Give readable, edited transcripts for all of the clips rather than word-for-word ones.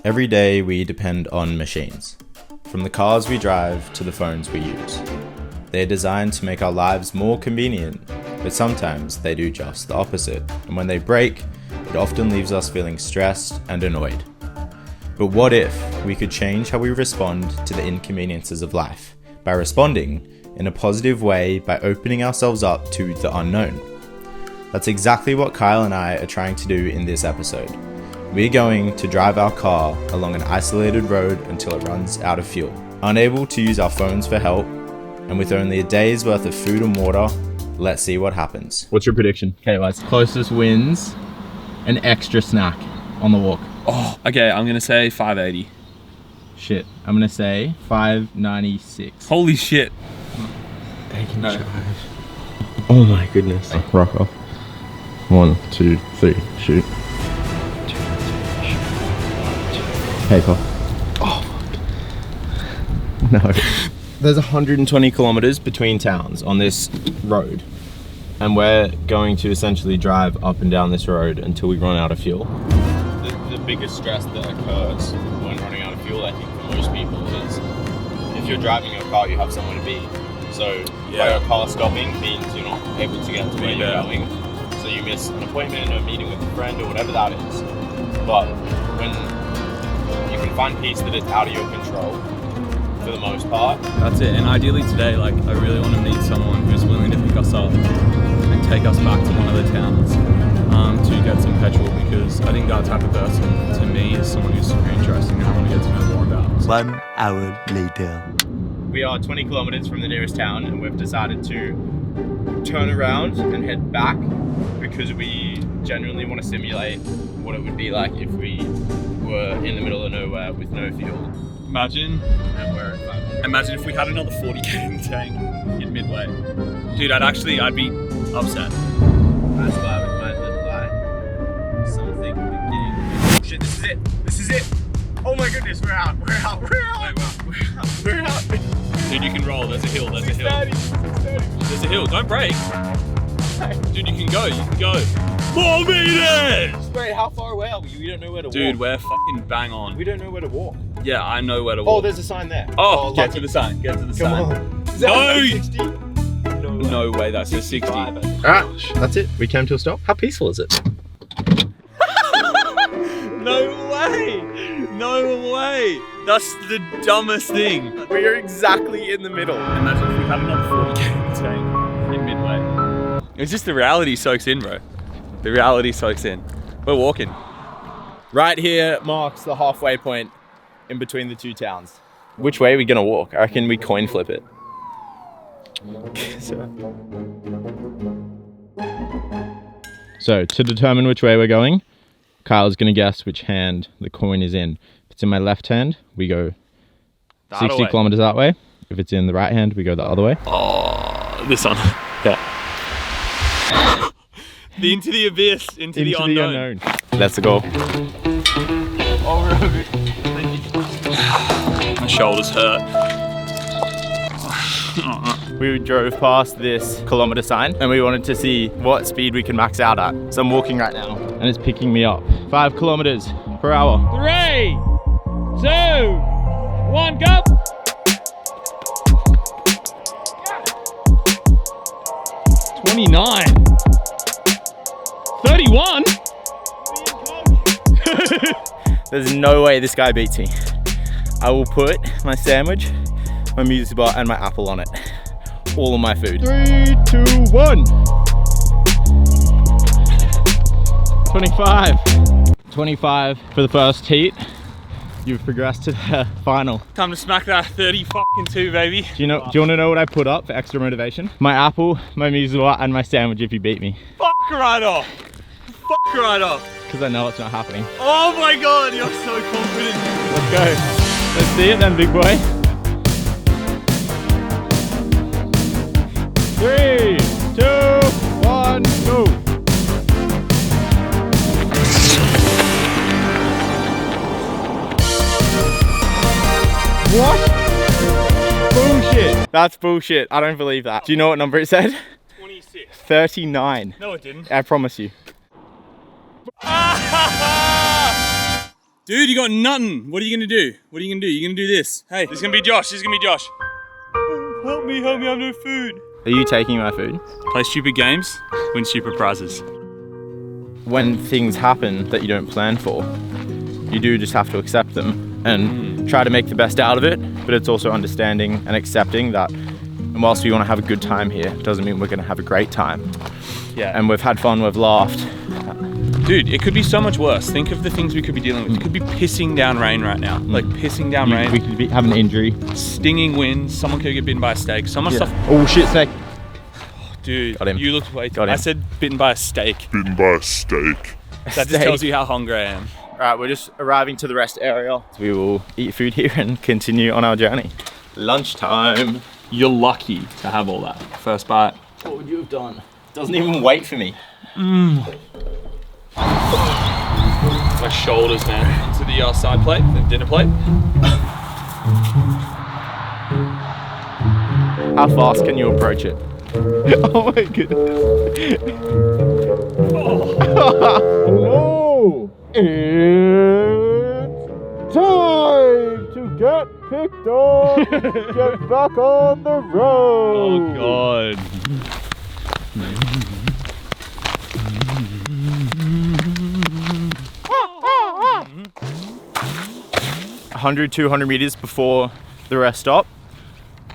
Every day we depend on machines. From the cars we drive to the phones we use. They're designed to make our lives more convenient, but sometimes they do just the opposite. And when they break, it often leaves us feeling stressed and annoyed. But what if we could change how we respond to the inconveniences of life by responding in a positive way by opening ourselves up to the unknown? That's exactly what Kyle and I are trying to do in this episode. We're going to drive our car along an isolated road until it runs out of fuel. Unable to use our phones for help, and with only a day's worth of food and water, let's see what happens. What's your prediction? Okay, lads. Closest wins an extra snack on the walk. Oh, okay, I'm gonna say 580. Shit, I'm gonna say 596. Holy shit. Bacon No. chives. Oh my goodness. Rock off. 1, 2, 3, shoot. Paper. Oh, fuck. No. There's 120 kilometers between towns on this road. And we're going to essentially drive up and down this road until we run out of fuel. The biggest stress that occurs when running out of fuel, I think, for most people is if you're driving your car, you have somewhere to be. So by your car stopping means you're not able to get to where you're going. So you miss an appointment or a meeting with a friend or whatever that is. But when you can find peace that it's out of your control for the most part. That's it. And ideally today, like, I really want to meet someone who's willing to pick us up and take us back to one of the towns to get some petrol, because I think that type of person to me is someone who's super interesting and I want to get to know more about. 1 hour later. We are 20 kilometers from the nearest town and we've decided to turn around and head back because we genuinely want to simulate what it would be like if we were in the middle of nowhere with no fuel. Imagine if we had another 40k in the tank in midway. Dude, I'd be upset. That's why with my little lie. Something beginning. Shit, this is it. Oh my goodness, we're out. Wait, We're out. dude, you can roll. There's a hill. There's a hill. Don't break. Dude, you can go. 4 meters! Wait, how far away are we? We don't know where to walk. Dude, we're fucking bang on. We don't know where to walk. Yeah, I know where to walk. Oh, there's a sign there. Oh, get lucky. to the sign. Come sign. on. Is that 60? No way, that's a 60. Alright, that's it. We came to a stop. How peaceful is it? No way! That's the dumbest thing. We are exactly in the middle. Imagine if we had another 40k in the tank in midway. It's just the reality soaks in, bro. The reality soaks in. We're walking. Right here marks the halfway point in between the two towns. Which way are we gonna walk? I reckon we coin flip it. So to determine which way we're going, Kyle's gonna guess which hand the coin is in. If it's in my left hand, we go 60 kilometers that way. If it's in the right hand, we go the other way. Oh, this one. Yeah. Into the abyss, into the unknown. Let's go. Oh, my shoulders hurt. We drove past this kilometer sign and we wanted to see what speed we can max out at. So I'm walking right now and it's picking me up. 5 kilometers per hour. 3, 2, 1, go! $29. 31. There's no way this guy beats me. I will put my sandwich, my music bar and my apple on it. All of my food. 3, 2, 1. 25 for the first heat. You've progressed to the final. Time to smack that 32, baby. Do you want to know what I put up for extra motivation? My apple, my music bar and my sandwich if you beat me. Fuck right off. Fuck right off. Because I know it's not happening. Oh my god, you're so confident. Let's go. Let's see it then, big boy. 3, 2, 1, go. What? Bullshit. That's bullshit. I don't believe that. Do you know what number it said? 26. 39. No, it didn't. I promise you. Dude, you got nothing. What are you gonna do? What are you gonna do? You're gonna do this. Hey, this is gonna be Josh. This is gonna be Josh. Help me, I have no food. Are you taking my food? Play stupid games, win stupid prizes. When things happen that you don't plan for, you do just have to accept them and try to make the best out of it, but it's also understanding and accepting that, and whilst we want to have a good time here, it doesn't mean we're going to have a great time. Yeah. And we've had fun, we've laughed. Dude, it could be so much worse. Think of the things we could be dealing with. It could be pissing down rain right now. Like pissing down rain. We could have an injury. Stinging winds. Someone could get bitten by a steak. So much stuff. Oh shit, snake. Dude, Got him. you looked way too. Got him. I said bitten by a steak. Bitten by a steak. That just tells you how hungry I am. Alright, we're just arriving to the rest area. So we will eat food here and continue on our journey. Lunchtime. You're lucky to have all that. First bite. What would you have done? Doesn't even wait for me. My shoulders, man. Into the side plate, the dinner plate. How fast can you approach it? Oh my goodness. Oh. It's time to get picked up and get back on the road. Oh God. 100, 200 meters before the rest stop,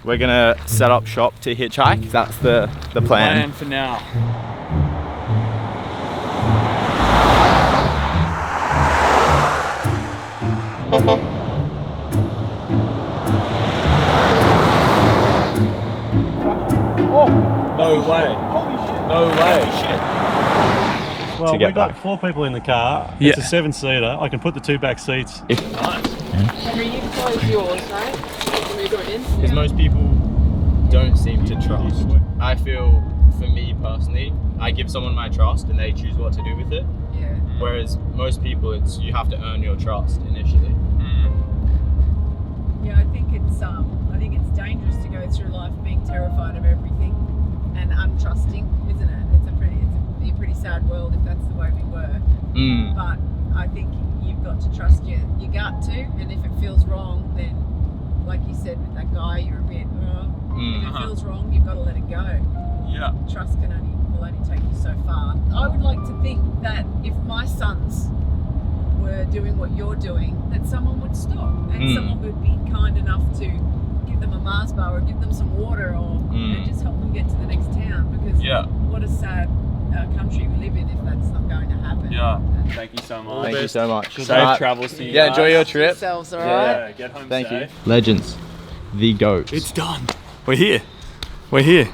we're gonna set up shop to hitchhike. That's the plan. Plan for now. No way. Holy shit. No way. Well, get we've got back. 4 people in the car. Yeah. It's a 7-seater. I can put the 2 back seats. Henry, you close yours, right? When we go in. Because most people don't seem to trust. I feel, for me personally, I give someone my trust and they choose what to do with it. Yeah. Whereas most people, it's you have to earn your trust initially. Yeah, I think it's dangerous to go through life being terrified of everything and untrusting, isn't it? It's a pretty sad world if that's the way we were. But I think you've got to trust your gut too, and if it feels wrong, then like you said with that guy, you're a bit. If it feels wrong, you've got to let it go. Yeah. Trust will only take you so far. I would like to think that if my sons were doing what you're doing, that someone would stop and someone would be kind enough to give them a Mars bar or give them some water or just help them get to the next town, because what a sad country we live in if that's not going to happen. Yeah. Thank you so much. Thank you so much. Safe travels to you. Yeah, guys. enjoy your trip. Yourselves, all right? Yeah, get home Thank safe. you. Legends, the goats. It's done. We're here. We're here.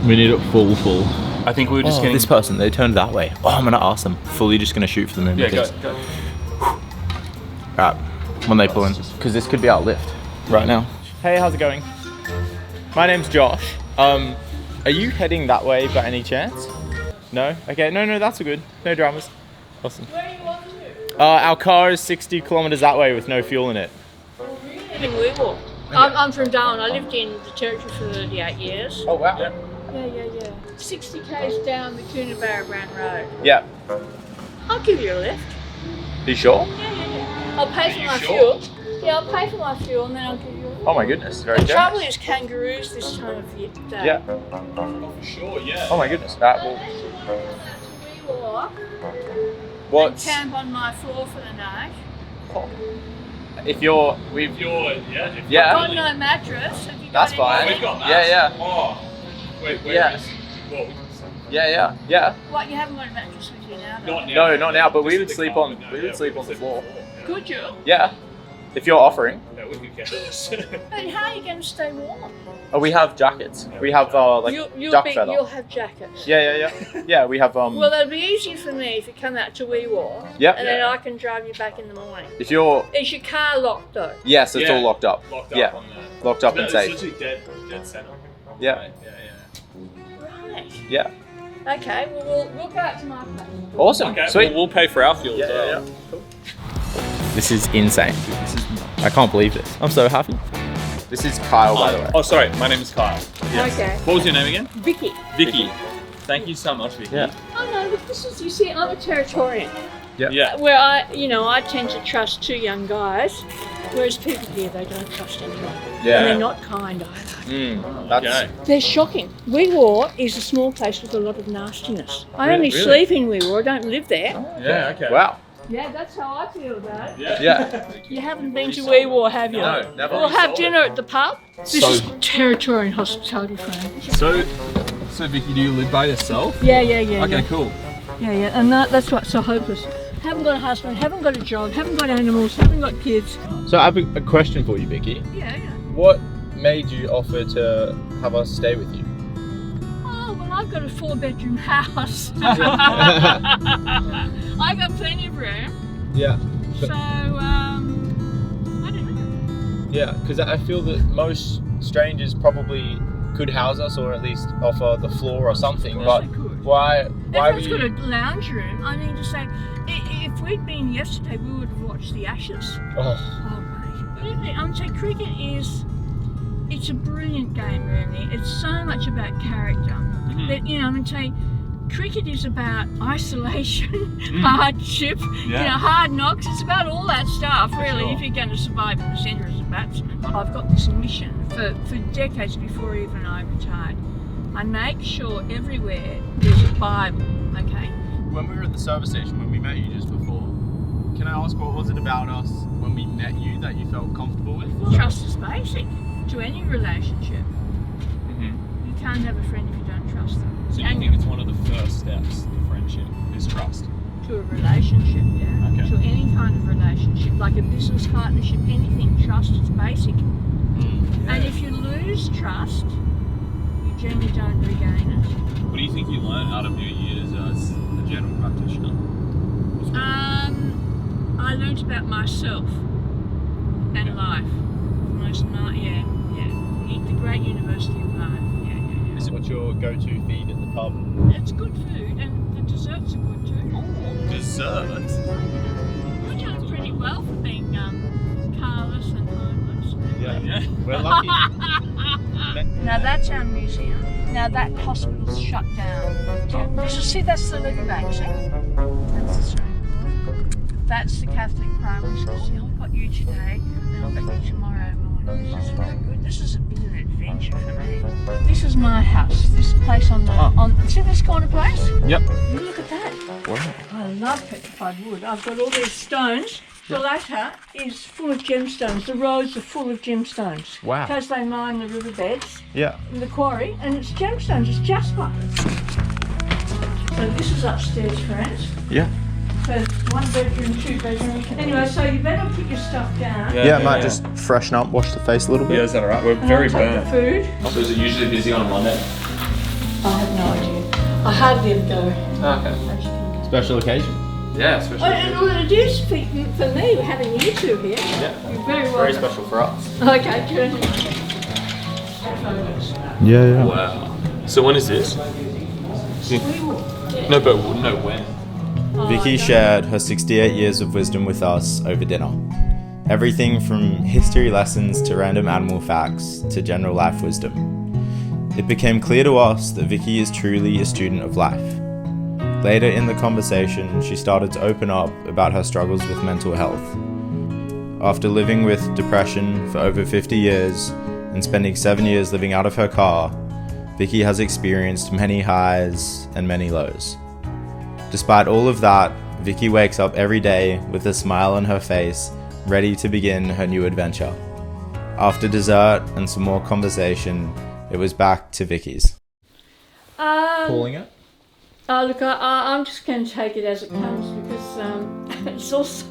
We need it full. I think we were just getting. This person, they turned that way. Oh, I'm gonna ask them. Fully just gonna shoot for the moon. Yeah, because, go. Alright, when they pull in. Because this could be our lift right now. Hey, how's it going? My name's Josh. Are you heading that way by any chance? No? Okay, no, that's all good. No dramas. Awesome. Where are you off to? Our car is 60 kilometers that way with no fuel in it. In Weewar. I'm from Darwin. I lived in the Territory for 38 years. Oh, wow. Yeah. 60 k's down the Coonabarra Brand Road. Yeah. I'll give you a lift. You sure? Yeah. I'll pay for my fuel. Yeah, I'll pay for my fuel and then I'll give you a lift. Oh my goodness, very The generous. trouble is kangaroos this time of year. Day. Yeah. For sure, yeah. Oh my goodness. That will. Unless you want to go to Weewar and What's camp on my floor for the night. if you're If you're, yeah. I've yeah. got no mattress. Have you got That's any? fine. We've got that. Yeah. Oh. Wait, Yeah. is- well, we can- Yeah. What, you haven't got a mattress with you now? Though? Not now. No, not now. But we Just would the sleep car, on. but no, We yeah, would sleep on the floor. Could you? Yeah. If you're offering. Yeah, we could get But how are you going to stay warm? Oh, we have jackets. We have like You'll duck feather. You'll have jackets. Yeah. Yeah, we have Well, that'll be easier for me if you come out to Weewar. Yep. And then I can drive you back in the morning. If you're Is your car locked though? yes, it's Yeah. all locked up. locked up Yeah. on the. Locked up No, and it's safe. literally dead center. Yeah. Right, Right. Yeah. Okay. Well, we'll go out to my place. Awesome. Okay, Sweet. we'll pay for our fuel as Yeah, well. Cool. This is insane. I can't believe this. I'm so happy. This is Kyle, by the way. Oh, sorry. My name is Kyle. Okay. What was your name again? Vicky. Vicky. Thank you so much, Vicky. Yeah. Oh no, look, this is, you see, I'm a Territorian. Yeah. Where I tend to trust two young guys, whereas people here, they don't trust anyone. Yeah. And they're not kind either. That's They're shocking. Wee Waa is a small place with a lot of nastiness. I only Really? sleep in Wee Waa, I don't live there. Yeah, okay. wow. Yeah, that's how I feel about it. Yeah. You haven't been to Wee Waa, have you? No, never. We'll have dinner at the pub. This is territory and hospitality, friend. So Vicky, do you live by yourself? Yeah. Okay, cool. Yeah, and that's what's so hopeless. Haven't got a husband, haven't got a job, haven't got animals, haven't got kids. So I have a question for you, Vicky. Yeah. What made you offer to have us stay with you? Oh, well, I've got a 4-bedroom house. I got plenty of room. Yeah. So, I don't know. Yeah, because I feel that most strangers probably could house us or at least offer the floor or something. But They could. why were If you? it's got a lounge room, I mean to say, if we'd been yesterday, we would have watched the Ashes. Oh, Oh, mate. Really, I'm saying cricket it's a brilliant game, really. It's so much about character. But, I'm going to say, cricket is about isolation, hardship, hard knocks. It's about all that stuff, really, if you're going to survive in the centre as a batsman. I've got this mission for decades before even I retired. I make sure everywhere there's a Bible, okay? when we were at the service station, when we met you just before, can I ask what was it about us when we met you that you felt comfortable with? Trust is basic to any relationship. You can't have a friend if you don't trust them. So you think it's one of the first steps to friendship is trust? To a relationship, yeah. Okay. To any kind of relationship, like a business partnership, anything, trust is basic. And if you lose trust, you generally don't regain it. What do you think you learned out of your years as a general practitioner? I learnt about myself and life. The great university of life. Yeah. Is it what's your go-to feed at the pub? It's good food and the desserts are good too. Dessert? We're doing pretty well for being carless and homeless. Yeah. We're lucky. Now that's our museum. Now that hospital's shut down. That's the living bank, see? That's the swimming pool. That's the Catholic primary school. See, I've got you today and I've got you tomorrow morning. This is very good. This is a bit of an adventure for me. This is my house. This place on see this corner place? Yep. You look at that. Wow. I love petrified wood. I've got all these stones. The latter is full of gemstones. The roads are full of gemstones. Wow. Because they mine the riverbeds Yeah. in the quarry, and it's gemstones. It's jasper. So this is upstairs, friends. Yeah. So it's 1 bedroom, 2 bedroom. Anyway, so you better put your stuff down. Yeah, I might just freshen up, wash the face a little bit. Yeah, is that alright? We're And very I'll take burnt. the food. So is it usually busy on a Monday? I have no idea. I hardly ever go. Okay. As you can guess. Special occasion. Yeah, especially. And it is for me having you two here. Yeah. You're very welcome. Very special for us. Okay, good. Yeah. Wow. So when is this? No, but no, when? Vicky shared her 68 years of wisdom with us over dinner. Everything from history lessons to random animal facts to general life wisdom. It became clear to us that Vicky is truly a student of life. Later in the conversation, she started to open up about her struggles with mental health. After living with depression for over 50 years and spending 7 years living out of her car, Vicky has experienced many highs and many lows. Despite all of that, Vicky wakes up every day with a smile on her face, ready to begin her new adventure. After dessert and some more conversation, it was back to Vicky's. Calling it? Look, I'm just going to take it as it comes because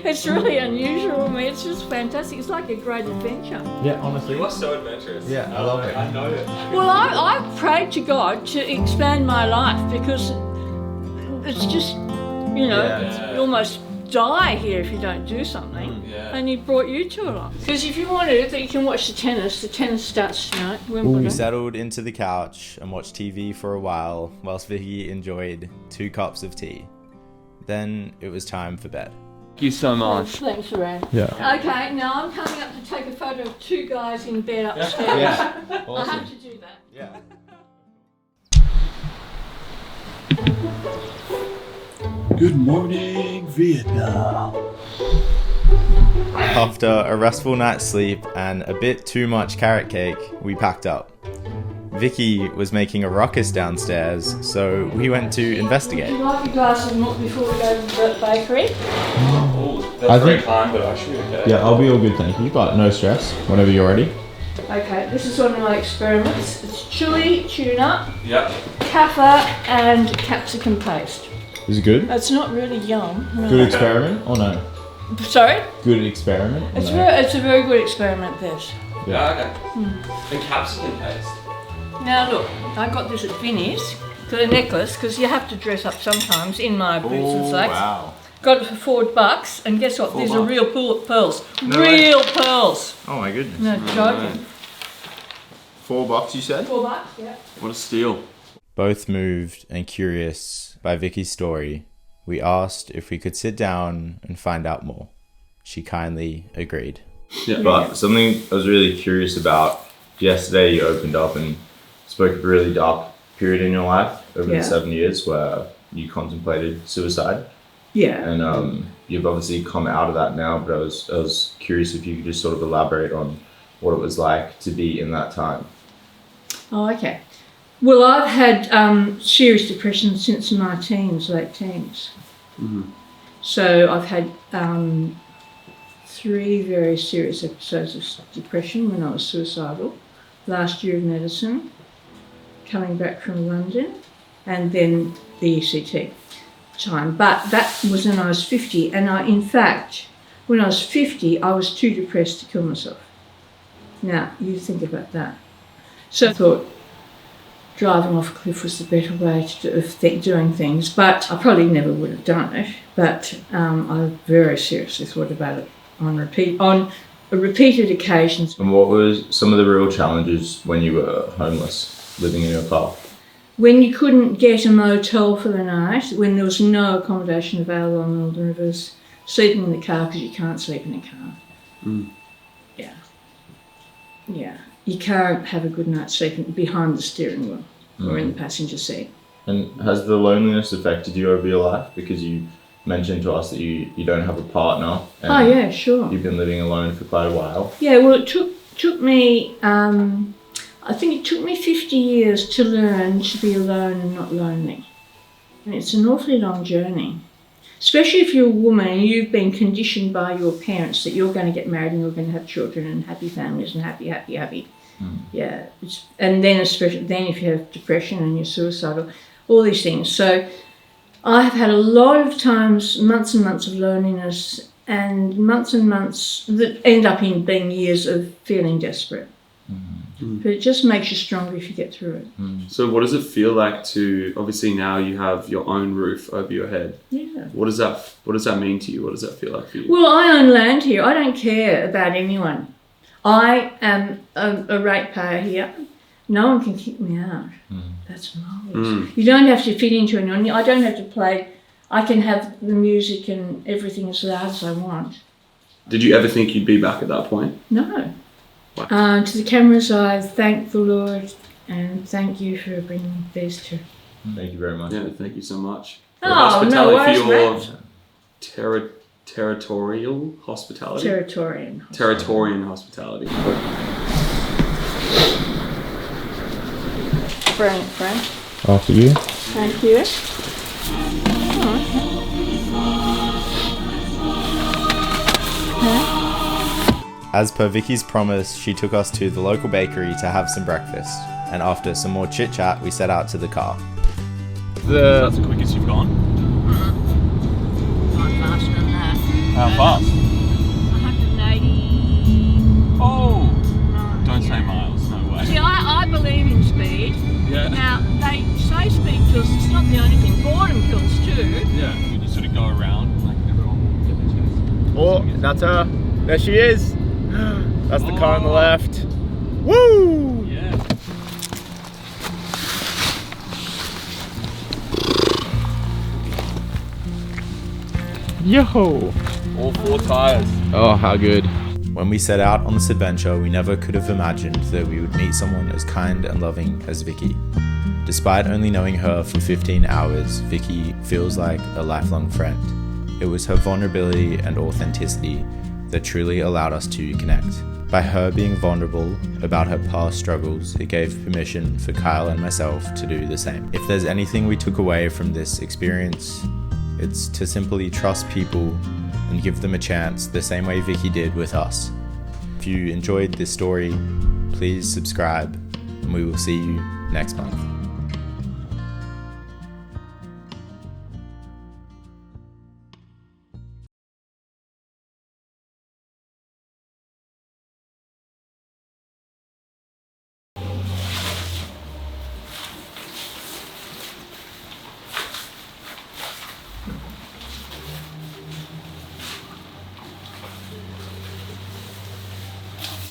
it's really unusual. I mean, it's just fantastic. It's like a great adventure. Yeah, honestly. You are so adventurous. Yeah, I love it. I know it. Well, I prayed to God to expand my life because it's just, you almost die here if you don't do something. And He brought you to it. Because if you wanted it, you can watch the tennis starts tonight, Wimbledon. We settled into the couch and watched TV for a while whilst Vicky enjoyed 2 cups of tea. Then it was time for bed. Thank you so much. Thanks, Ray. Yeah. Okay, now I'm coming up to take a photo of 2 guys in bed upstairs. Yeah. I Awesome. have to do that. Yeah. Good morning, Vietnam. After a restful night's sleep and a bit too much carrot cake, we packed up. Vicky was making a ruckus downstairs, so we went to investigate. Would you like a glass of milk before we go to the bakery? That's very kind, but I should be okay. Yeah, I'll be all good, thank you. But no stress. Whenever you're ready. Okay, this is one of my experiments. It's chili, tuna, Yep. kaffa and capsicum paste. Is it good? It's not really yum. No. Good experiment or no? Sorry? Good experiment. Or It's, no? it's a very good experiment, this. Yeah, okay. And capsicum paste. Now look, I got this at Vinnie's for the necklace because you have to dress up sometimes in my boots and socks. Wow. Got it for $4, and guess what? These are $4. real pearls. No real pearls. Oh my goodness. No joking. $4 you said? $4, yeah. What a steal. Both moved and curious by Vicky's story, we asked if we could sit down and find out more. She kindly agreed. Yeah, but something I was really curious about, yesterday you opened up and spoke of a really dark period in your life over the 7 years where you contemplated suicide. Yeah. And you've obviously come out of that now, but I was curious if you could just sort of elaborate on what it was like to be in that time. Oh, okay. Well, I've had serious depression since my teens, late teens. Mm-hmm. So I've had 3 very serious episodes of depression when I was suicidal. Last year of medicine, coming back from London, and then the ECT time. But that was when I was 50, and in fact, when I was 50, I was too depressed to kill myself. Now, you think about that. So I thought driving off a cliff was the better way of doing things, but I probably never would have done it. But I very seriously thought about it on repeated occasions. And what were some of the real challenges when you were homeless, living in your car? When you couldn't get a motel for the night, when there was no accommodation available on Northern Rivers, sleeping in the car because you can't sleep in a car. Mm. Yeah. Yeah. You can't have a good night's sleep behind the steering wheel or in the passenger seat. And has the loneliness affected you over your life? Because you mentioned to us that you don't have a partner. And oh yeah, sure. You've been living alone for quite a while. Yeah, well it took me, I think it took me 50 years to learn to be alone and not lonely. And it's an awfully long journey. Especially if you're a woman and you've been conditioned by your parents that you're going to get married and you're going to have children and happy families and happy. Yeah, and then especially if you have depression and you're suicidal, all these things. So I have had a lot of times, months and months of loneliness and months that end up in being years of feeling desperate. Mm. But it just makes you stronger if you get through it. So what does it feel like to, obviously now you have your own roof over your head. Yeah. What does that mean to you? What does that feel like for you? Well, I own land here. I don't care about anyone. I am a ratepayer here. No one can kick me out. That's marvellous. You don't have to fit into anyone. I don't have to play. I can have the music and everything as loud as I want. Did you ever think you'd be back at that point? No. Wow. To the cameras, I thank the Lord and thank you for bringing these two. Thank you very much. Yeah, thank you so much. Oh, no worries, for your territorial hospitality? Territorian hospitality. Brilliant, Frank. After you. Thank you. As per Vicky's promise, she took us to the local bakery to have some breakfast, and after some more chit-chat, we set out to the car. That's the quickest you've gone? Not faster than that. How fast? 180. Oh! Don't say miles, no way. See, I believe in speed. Yeah. Now, they say speed kills, it's not the only thing. Boredom kills too. Yeah, you just sort of go around, like everyone will get their chance. Oh, that's her. There she is. That's the car on the left. Woo! Yeah. Yo! All 4 tires. Oh, how good. When we set out on this adventure, we never could have imagined that we would meet someone as kind and loving as Vicky. Despite only knowing her for 15 hours, Vicky feels like a lifelong friend. It was her vulnerability and authenticity that truly allowed us to connect. By her being vulnerable about her past struggles, it gave permission for Kyle and myself to do the same. If there's anything we took away from this experience, it's to simply trust people and give them a chance the same way Vicky did with us. If you enjoyed this story, please subscribe, and we will see you next month.